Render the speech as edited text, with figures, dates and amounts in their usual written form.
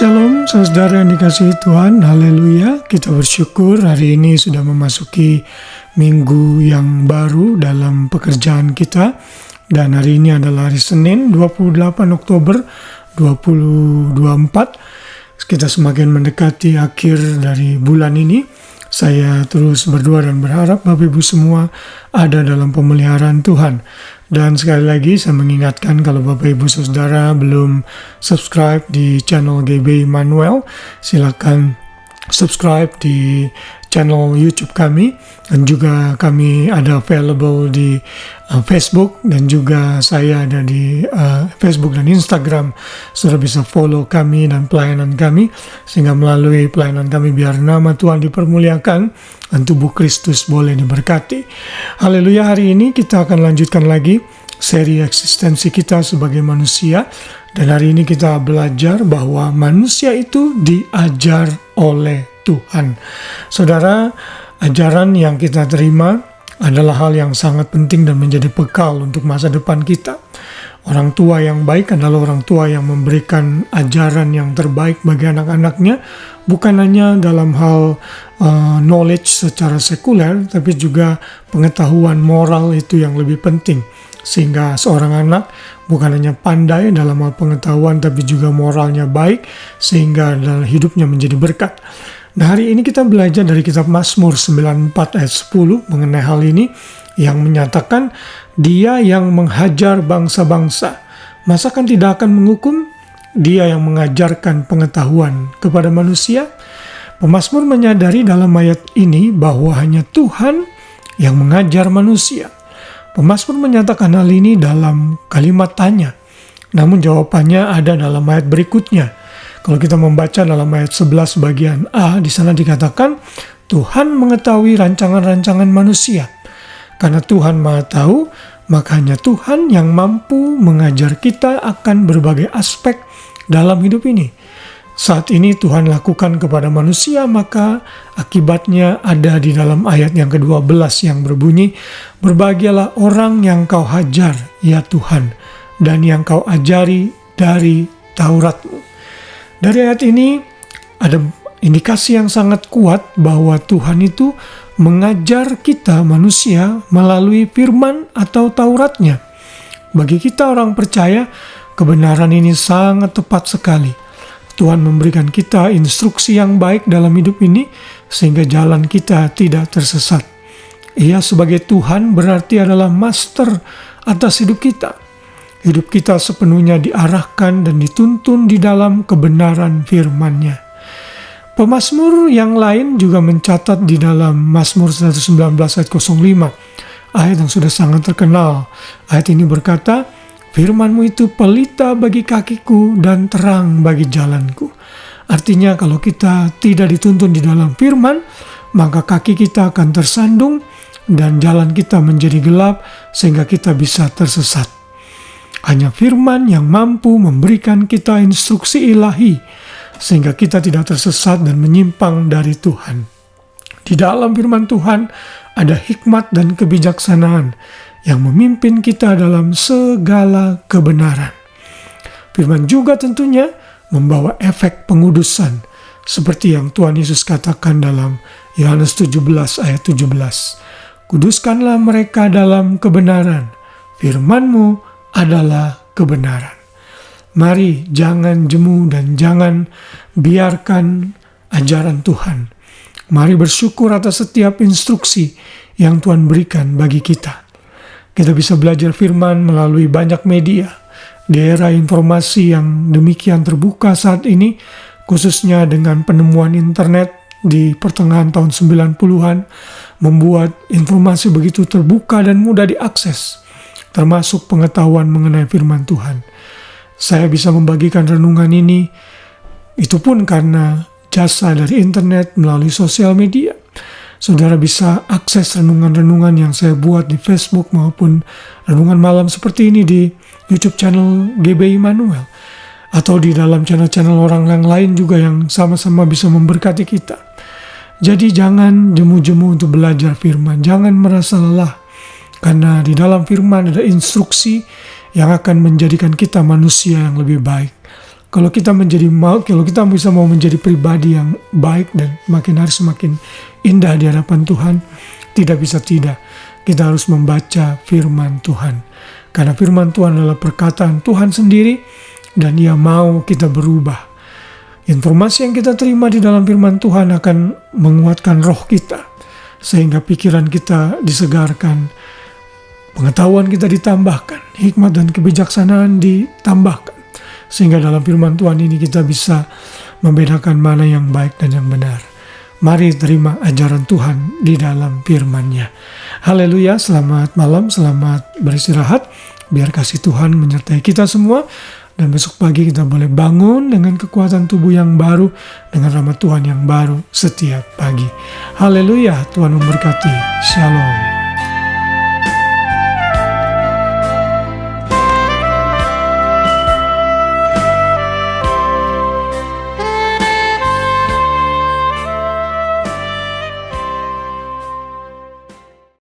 Shalom saudara yang dikasihi Tuhan, haleluya. Kita bersyukur hari ini sudah memasuki minggu yang baru dalam pekerjaan kita. Dan hari ini adalah hari Senin 28 Oktober 2024. Kita semakin mendekati akhir dari bulan ini. Saya terus berdoa dan berharap Bapak Ibu semua ada dalam pemeliharaan Tuhan. Dan sekali lagi saya mengingatkan kalau Bapak Ibu Saudara belum subscribe di channel GB Manuel, silakan subscribe di channel YouTube kami, dan juga kami ada available di Facebook, dan juga saya ada di Facebook dan Instagram. Saudara bisa follow kami dan pelayanan kami, sehingga melalui pelayanan kami biar nama Tuhan dipermuliakan dan tubuh Kristus boleh diberkati. Haleluya. Hari ini kita akan lanjutkan lagi seri eksistensi kita sebagai manusia, dan hari ini kita belajar bahwa manusia itu diajar oleh Tuhan. Saudara, ajaran yang kita terima adalah hal yang sangat penting dan menjadi bekal untuk masa depan kita. Orang tua yang baik adalah orang tua yang memberikan ajaran yang terbaik bagi anak-anaknya, bukan hanya dalam hal knowledge secara sekuler, tapi juga pengetahuan moral itu yang lebih penting. Sehingga seorang anak bukan hanya pandai dalam hal pengetahuan, tapi juga moralnya baik, sehingga dalam hidupnya menjadi berkat. Nah, hari ini kita belajar dari kitab Mazmur 94 ayat 10 mengenai hal ini, yang menyatakan Dia yang menghajar bangsa-bangsa, masakan tidak akan menghukum? Dia yang mengajarkan pengetahuan kepada manusia. Pemazmur menyadari dalam ayat ini bahwa hanya Tuhan yang mengajar manusia. Pemazmur menyatakan hal ini dalam kalimat tanya, namun jawabannya ada dalam ayat berikutnya. Kalau kita membaca dalam ayat 11 bagian A, di sana dikatakan Tuhan mengetahui rancangan-rancangan manusia. Karena Tuhan Maha Tahu, maka hanya Tuhan yang mampu mengajar kita akan berbagai aspek dalam hidup ini. Saat ini Tuhan lakukan kepada manusia, maka akibatnya ada di dalam ayat yang ke-12 yang berbunyi, "Berbahagialah orang yang kau hajar, ya Tuhan, dan yang kau ajari dari Taurat-Mu." Dari ayat ini ada indikasi yang sangat kuat bahwa Tuhan itu mengajar kita manusia melalui firman atau Tauratnya. Bagi kita orang percaya, kebenaran ini sangat tepat sekali. Tuhan memberikan kita instruksi yang baik dalam hidup ini sehingga jalan kita tidak tersesat. Ia sebagai Tuhan berarti adalah master atas hidup kita. Hidup kita sepenuhnya diarahkan dan dituntun di dalam kebenaran firman-Nya. Pemazmur yang lain juga mencatat di dalam Mazmur 119 ayat 05, ayat yang sudah sangat terkenal. Ayat ini berkata, "Firman-Mu itu pelita bagi kakiku dan terang bagi jalanku." Artinya kalau kita tidak dituntun di dalam firman, maka kaki kita akan tersandung dan jalan kita menjadi gelap sehingga kita bisa tersesat. Hanya firman yang mampu memberikan kita instruksi ilahi sehingga kita tidak tersesat dan menyimpang dari Tuhan. Di dalam firman Tuhan ada hikmat dan kebijaksanaan yang memimpin kita dalam segala kebenaran. Firman juga tentunya membawa efek pengudusan, seperti yang Tuhan Yesus katakan dalam Yohanes 17 ayat 17. "Kuduskanlah mereka dalam kebenaran, firman-Mu adalah kebenaran." Mari jangan jemu dan jangan biarkan ajaran Tuhan. Mari bersyukur atas setiap instruksi yang Tuhan berikan bagi kita. Kita bisa belajar firman melalui banyak media. Di era informasi yang demikian terbuka saat ini, khususnya dengan penemuan internet di pertengahan tahun 90-an, membuat informasi begitu terbuka dan mudah diakses, termasuk pengetahuan mengenai firman Tuhan. Saya bisa membagikan renungan ini, itu pun karena jasa dari internet melalui sosial media. Saudara bisa akses renungan-renungan yang saya buat di Facebook maupun renungan malam seperti ini di YouTube channel GB Manuel, atau di dalam channel-channel orang yang lain juga yang sama-sama bisa memberkati kita. Jadi jangan jemu-jemu untuk belajar firman, jangan merasa lelah, karena di dalam firman ada instruksi yang akan menjadikan kita manusia yang lebih baik. Kalau kita bisa mau menjadi pribadi yang baik dan makin hari semakin indah di hadapan Tuhan, tidak bisa tidak. Kita harus membaca firman Tuhan. Karena firman Tuhan adalah perkataan Tuhan sendiri dan Ia mau kita berubah. Informasi yang kita terima di dalam firman Tuhan akan menguatkan roh kita. Sehingga pikiran kita disegarkan, pengetahuan kita ditambahkan, hikmat dan kebijaksanaan ditambahkan. Sehingga dalam firman Tuhan ini kita bisa membedakan mana yang baik dan yang benar. Mari terima ajaran Tuhan di dalam firman-Nya. Haleluya, selamat malam, selamat beristirahat. Biar kasih Tuhan menyertai kita semua. Dan besok pagi kita boleh bangun dengan kekuatan tubuh yang baru, dengan rahmat Tuhan yang baru setiap pagi. Haleluya, Tuhan memberkati. Shalom.